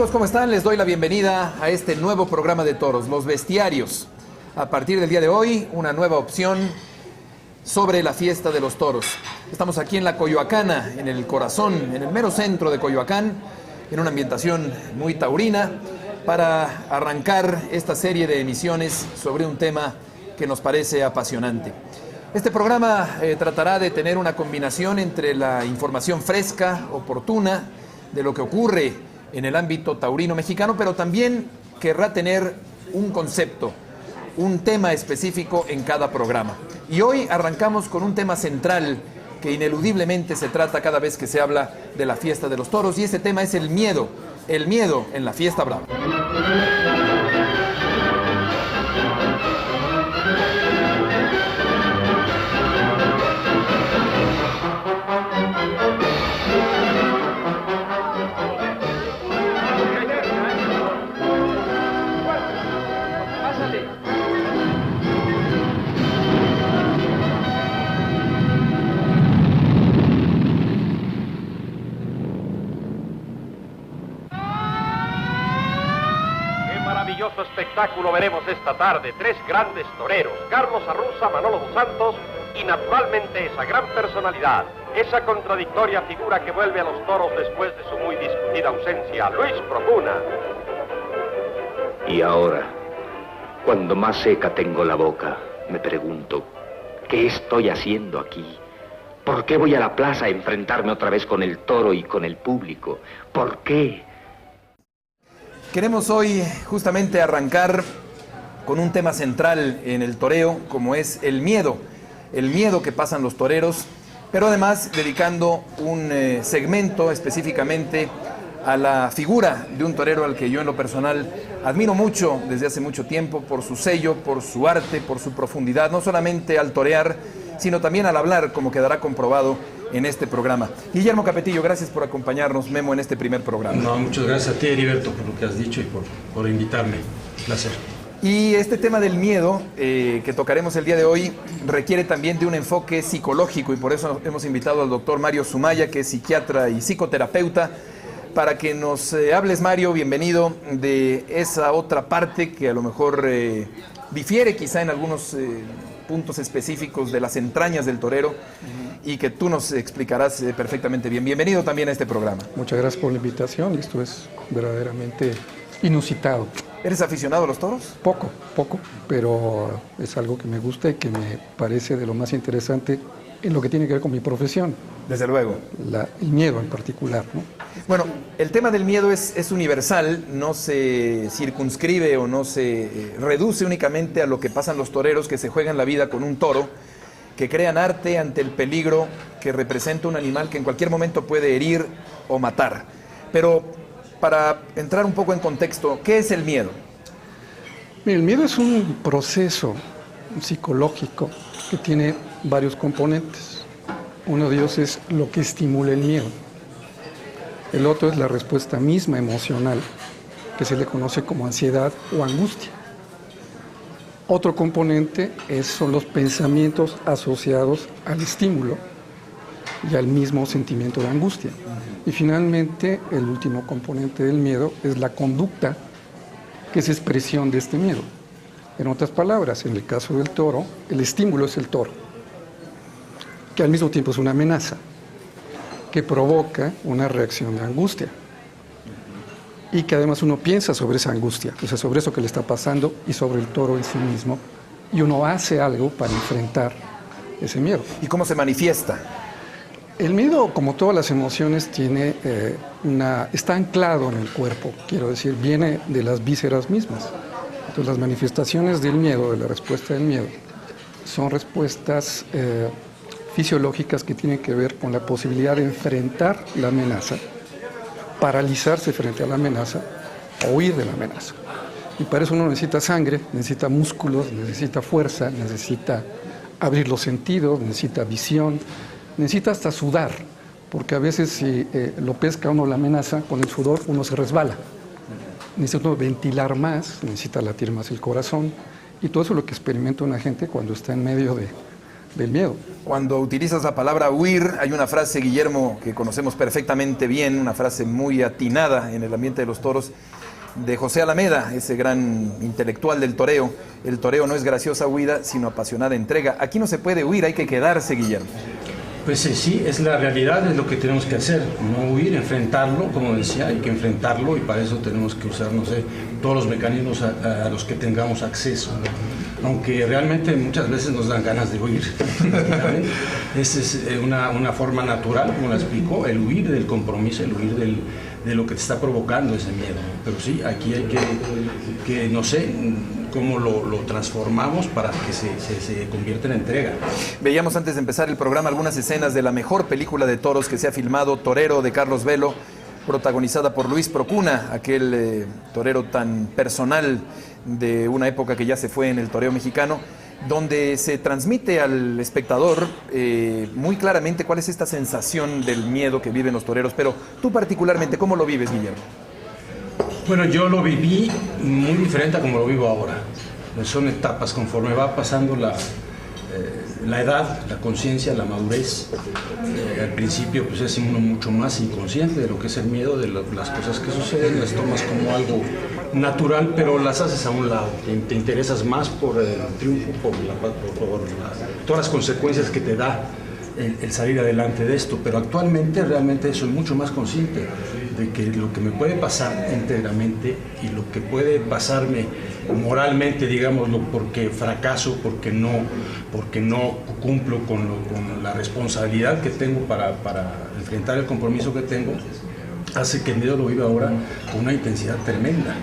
amigos? ¿Cómo están? Les doy la bienvenida a este nuevo programa de toros, Los Bestiarios. A partir del día de hoy, una nueva opción sobre la fiesta de los toros. Estamos aquí en la Coyoacana, en el corazón, en el mero centro de Coyoacán, en una ambientación muy taurina, para arrancar esta serie de emisiones sobre un tema que nos parece apasionante. Este programa tratará de tener una combinación entre la información fresca, oportuna, de lo que ocurre en el ámbito taurino mexicano, pero también querrá tener un concepto, un tema específico en cada programa. Y hoy arrancamos con un tema central que ineludiblemente se trata cada vez que se habla de la fiesta de los toros, y ese tema es el miedo en la fiesta brava. Espectáculo veremos esta tarde. Tres grandes toreros: Carlos Arruza, Manolo dos Santos y naturalmente esa gran personalidad, esa contradictoria figura que vuelve a los toros después de su muy discutida ausencia, Luis Procuna. Y ahora, cuando más seca tengo la boca, me pregunto, ¿qué estoy haciendo aquí? ¿Por qué voy a la plaza a enfrentarme otra vez con el toro y con el público? ¿Por qué? Queremos hoy justamente arrancar con un tema central en el toreo, como es el miedo que pasan los toreros, pero además dedicando un segmento específicamente a la figura de un torero al que yo en lo personal admiro mucho desde hace mucho tiempo por su sello, por su arte, por su profundidad, no solamente al torear, sino también al hablar, como quedará comprobado en este programa. Guillermo Capetillo, gracias por acompañarnos, Memo, en este primer programa. No, muchas gracias a ti, Heriberto, por lo que has dicho y por invitarme. Un placer. Y este tema del miedo que tocaremos el día de hoy requiere también de un enfoque psicológico, y por eso hemos invitado al doctor Mario Sumaya, que es psiquiatra y psicoterapeuta, para que nos hables, Mario, bienvenido, de esa otra parte que a lo mejor difiere quizá en algunos puntos específicos de las entrañas del torero, y que tú nos explicarás perfectamente bien. Bienvenido también a este programa. Muchas gracias por la invitación. Esto es verdaderamente inusitado. ¿Eres aficionado a los toros? Poco, pero es algo que me gusta y que me parece de lo más interesante en lo que tiene que ver con mi profesión. Desde luego. El miedo en particular, ¿no? Bueno, el tema del miedo es universal, no se circunscribe o no se reduce únicamente a lo que pasan los toreros que se juegan la vida con un toro, que crean arte ante el peligro que representa un animal que en cualquier momento puede herir o matar. Pero para entrar un poco en contexto, ¿qué es el miedo? Mira, el miedo es un proceso psicológico que tiene varios componentes. Uno de ellos es lo que estimula el miedo. El otro es la respuesta misma emocional, que se le conoce como ansiedad o angustia. Otro componente son los pensamientos asociados al estímulo y al mismo sentimiento de angustia. Y finalmente, el último componente del miedo es la conducta, que es expresión de este miedo. En otras palabras, en el caso del toro, el estímulo es el toro, que al mismo tiempo es una amenaza, que provoca una reacción de angustia. Y que además uno piensa sobre esa angustia, o sea, sobre eso que le está pasando y sobre el toro en sí mismo, y uno hace algo para enfrentar ese miedo. ¿Y cómo se manifiesta? El miedo, como todas las emociones, está anclado en el cuerpo, quiero decir, viene de las vísceras mismas. Entonces, las manifestaciones del miedo, de la respuesta del miedo, son respuestas fisiológicas que tienen que ver con la posibilidad de enfrentar la amenaza, paralizarse frente a la amenaza o huir de la amenaza. Y para eso uno necesita sangre, necesita músculos, necesita fuerza, necesita abrir los sentidos, necesita visión, necesita hasta sudar, porque a veces si lo pesca uno la amenaza, con el sudor uno se resbala. Necesita uno ventilar más, necesita latir más el corazón, y todo eso es lo que experimenta una gente cuando está en medio del miedo. Cuando utilizas la palabra huir, hay una frase, Guillermo, que conocemos perfectamente bien, una frase muy atinada en el ambiente de los toros, de José Alameda, ese gran intelectual del toreo. El toreo no es graciosa huida, sino apasionada entrega. Aquí no se puede huir, hay que quedarse, Guillermo. Pues sí, es la realidad, es lo que tenemos que hacer, no huir, enfrentarlo, como decía, hay que enfrentarlo y para eso tenemos que usar, no sé, todos los mecanismos a los que tengamos acceso, ¿no? Aunque realmente muchas veces nos dan ganas de huir. Esa es una forma natural, como la explico, el huir del compromiso, el huir de lo que te está provocando ese miedo, ¿no? Pero sí, aquí hay que no sé, cómo lo transformamos para que se convierta en entrega. Veíamos antes de empezar el programa algunas escenas de la mejor película de toros que se ha filmado, Torero, de Carlos Velo, protagonizada por Luis Procuna, aquel torero tan personal de una época que ya se fue en el toreo mexicano, donde se transmite al espectador muy claramente cuál es esta sensación del miedo que viven los toreros. Pero tú particularmente, ¿cómo lo vives, Guillermo? Bueno, yo lo viví muy diferente a como lo vivo ahora. Son etapas, conforme va pasando la edad, la conciencia, la madurez. Al principio pues es uno mucho más inconsciente de lo que es el miedo, de las cosas que suceden, las tomas como algo natural, pero las haces a un lado. Te interesas más por el triunfo, por todas las consecuencias que te da el salir adelante de esto, pero actualmente realmente soy mucho más consciente de que lo que me puede pasar íntegramente y lo que puede pasarme moralmente, digámoslo, porque fracaso, porque no cumplo con la responsabilidad que tengo para enfrentar el compromiso que tengo, hace que el miedo lo viva ahora con una intensidad tremenda.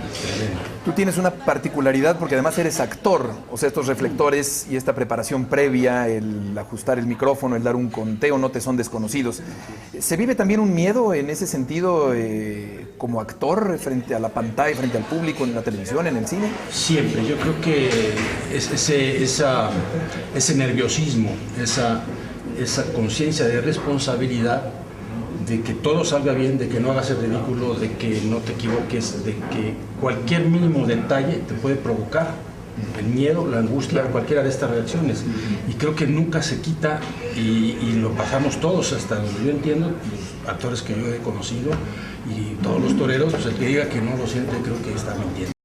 Tú tienes una particularidad porque además eres actor, o sea, estos reflectores y esta preparación previa, el ajustar el micrófono, el dar un conteo, no te son desconocidos. ¿Se vive también un miedo en ese sentido como actor frente a la pantalla, frente al público, en la televisión, en el cine? Siempre, yo creo que ese nerviosismo, esa conciencia de responsabilidad, de que todo salga bien, de que no hagas el ridículo, de que no te equivoques, de que cualquier mínimo detalle te puede provocar el miedo, la angustia, cualquiera de estas reacciones. Y creo que nunca se quita y lo pasamos todos, hasta donde yo entiendo, los actores que yo he conocido y todos los toreros, pues el que diga que no lo siente creo que está mintiendo.